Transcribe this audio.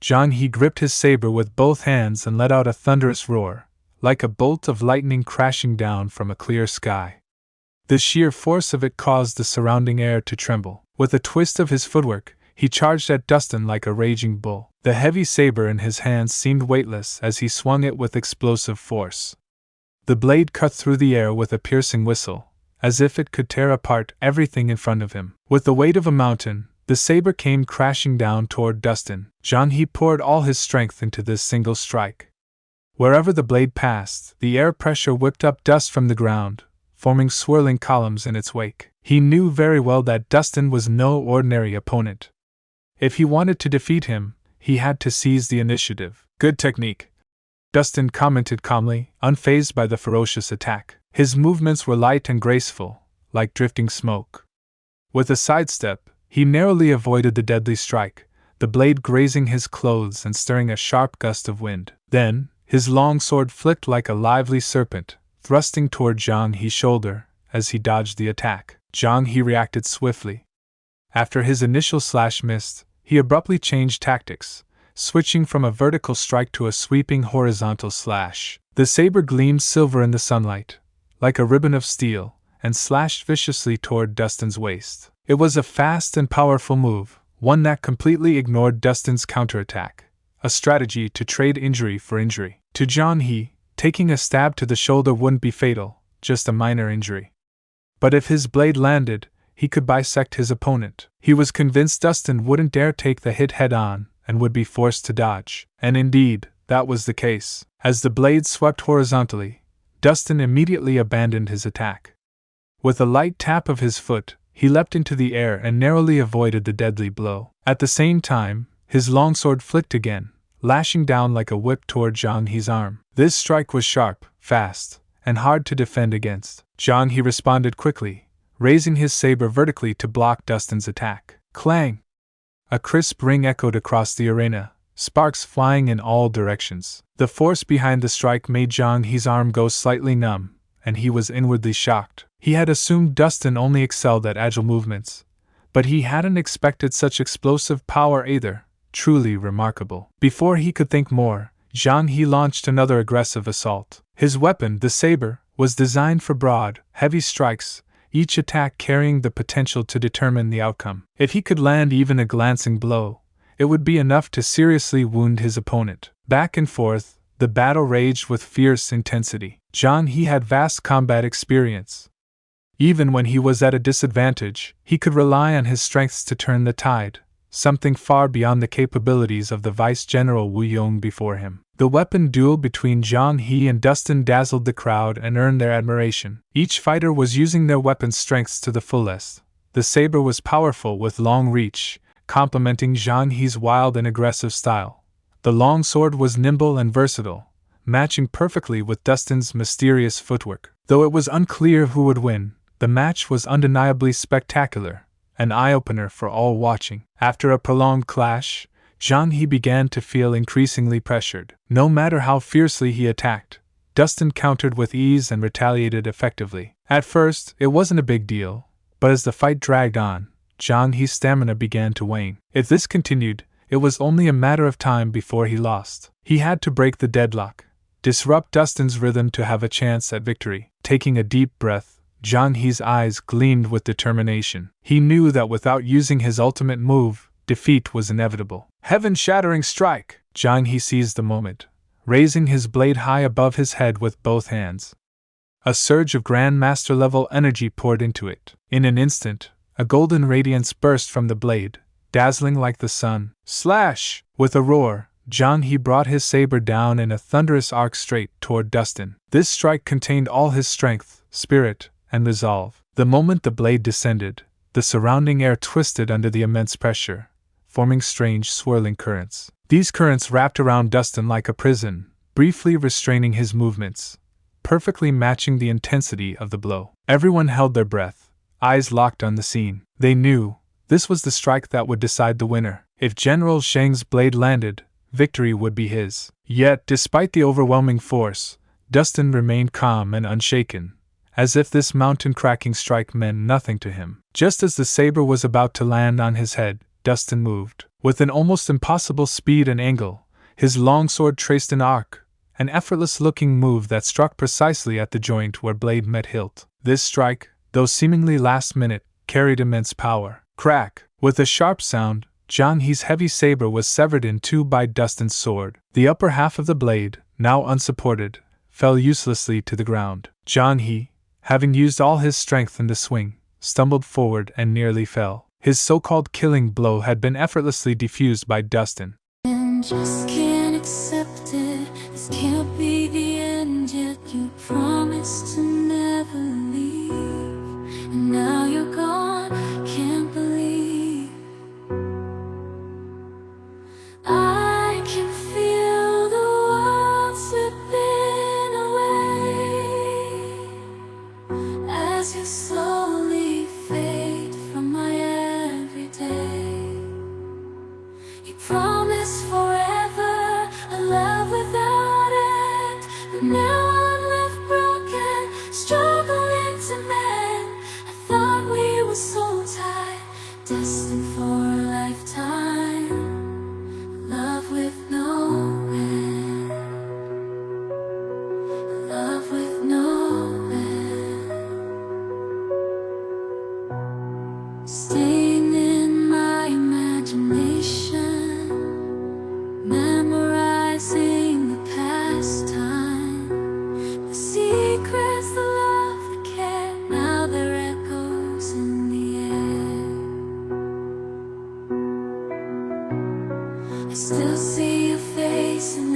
Zhang He gripped his saber with both hands and let out a thunderous roar, like a bolt of lightning crashing down from a clear sky. The sheer force of it caused the surrounding air to tremble. With a twist of his footwork, he charged at Dustin like a raging bull. The heavy saber in his hands seemed weightless as he swung it with explosive force. The blade cut through the air with a piercing whistle, as if it could tear apart everything in front of him. With the weight of a mountain, the saber came crashing down toward Dustin. Zhang He poured all his strength into this single strike. Wherever the blade passed, the air pressure whipped up dust from the ground, forming swirling columns in its wake. He knew very well that Dustin was no ordinary opponent. If he wanted to defeat him, he had to seize the initiative. "Good technique," Dustin commented calmly, unfazed by the ferocious attack. His movements were light and graceful, like drifting smoke. With a sidestep, he narrowly avoided the deadly strike, the blade grazing his clothes and stirring a sharp gust of wind. Then, his long sword flicked like a lively serpent, thrusting toward Zhang He's shoulder. As he dodged the attack, Zhang He reacted swiftly. After his initial slash missed, he abruptly changed tactics, switching from a vertical strike to a sweeping horizontal slash. The saber gleamed silver in the sunlight, like a ribbon of steel, and slashed viciously toward Dustin's waist. It was a fast and powerful move, one that completely ignored Dustin's counterattack, a strategy to trade injury for injury. To Zhang He, taking a stab to the shoulder wouldn't be fatal, just a minor injury. But if his blade landed, he could bisect his opponent. He was convinced Dustin wouldn't dare take the hit head-on and would be forced to dodge. And indeed, that was the case. As the blade swept horizontally, Dustin immediately abandoned his attack. With a light tap of his foot, he leapt into the air and narrowly avoided the deadly blow. At the same time, his longsword flicked again, lashing down like a whip toward Zhang He's arm. This strike was sharp, fast, and hard to defend against. Zhang He responded quickly, raising his saber vertically to block Dustin's attack. Clang! A crisp ring echoed across the arena, sparks flying in all directions. The force behind the strike made Zhang He's arm go slightly numb, and he was inwardly shocked. He had assumed Dustin only excelled at agile movements, but he hadn't expected such explosive power either. Truly remarkable. Before he could think more, Zhang He launched another aggressive assault. His weapon, the saber, was designed for broad, heavy strikes, each attack carrying the potential to determine the outcome. If he could land even a glancing blow, it would be enough to seriously wound his opponent. Back and forth, the battle raged with fierce intensity. Zhang He had vast combat experience. Even when he was at a disadvantage, he could rely on his strengths to turn the tide, something far beyond the capabilities of the Vice-General Wu Yong before him. The weapon duel between Zhang He and Dustin dazzled the crowd and earned their admiration. Each fighter was using their weapon's strengths to the fullest. The saber was powerful with long reach, complementing Zhang He's wild and aggressive style. The long sword was nimble and versatile, matching perfectly with Dustin's mysterious footwork. Though it was unclear who would win, the match was undeniably spectacular, an eye-opener for all watching. After a prolonged clash, Zhang He began to feel increasingly pressured. No matter how fiercely he attacked, Dustin countered with ease and retaliated effectively. At first, it wasn't a big deal, but as the fight dragged on, Zhang He's stamina began to wane. If this continued, it was only a matter of time before he lost. He had to break the deadlock, disrupt Dustin's rhythm to have a chance at victory. Taking a deep breath, Zhang He's eyes gleamed with determination. He knew that without using his ultimate move, defeat was inevitable. Heaven-shattering strike! Zhang He seized the moment, raising his blade high above his head with both hands. A surge of Grandmaster-level energy poured into it. In an instant, a golden radiance burst from the blade, dazzling like the sun. Slash! With a roar, Zhang He brought his saber down in a thunderous arc straight toward Dustin. This strike contained all his strength, spirit, and resolve. The moment the blade descended, the surrounding air twisted under the immense pressure, forming strange swirling currents. These currents wrapped around Dustin like a prison, briefly restraining his movements, perfectly matching the intensity of the blow. Everyone held their breath, eyes locked on the scene. They knew this was the strike that would decide the winner. If General Sheng's blade landed, victory would be his. Yet, despite the overwhelming force, Dustin remained calm and unshaken, as if this mountain-cracking strike meant nothing to him. Just as the saber was about to land on his head, Dustin moved. With an almost impossible speed and angle, his long sword traced an arc, an effortless-looking move that struck precisely at the joint where blade met hilt. This strike, though seemingly last-minute, carried immense power. Crack! With a sharp sound, John He's heavy saber was severed in two by Dustin's sword. The upper half of the blade, now unsupported, fell uselessly to the ground. John He, having used all his strength in the swing, stumbled forward and nearly fell. His so-called killing blow had been effortlessly defused by Dustin. And just can't accept it. This can't be the end yet. You promised to never leave, and now you're gone. Can't believe I can feel the world slipping away as you slowly fade from my everyday. You promised forever a love without end, but now I'm left broken, struggling to mend. I thought we were so tied, destined for a lifetime, love with no end, love with no end. Staying in my imagination, memorizing the past time, the secrets, the love, the care. Now they're echoes in the air. I still see your face in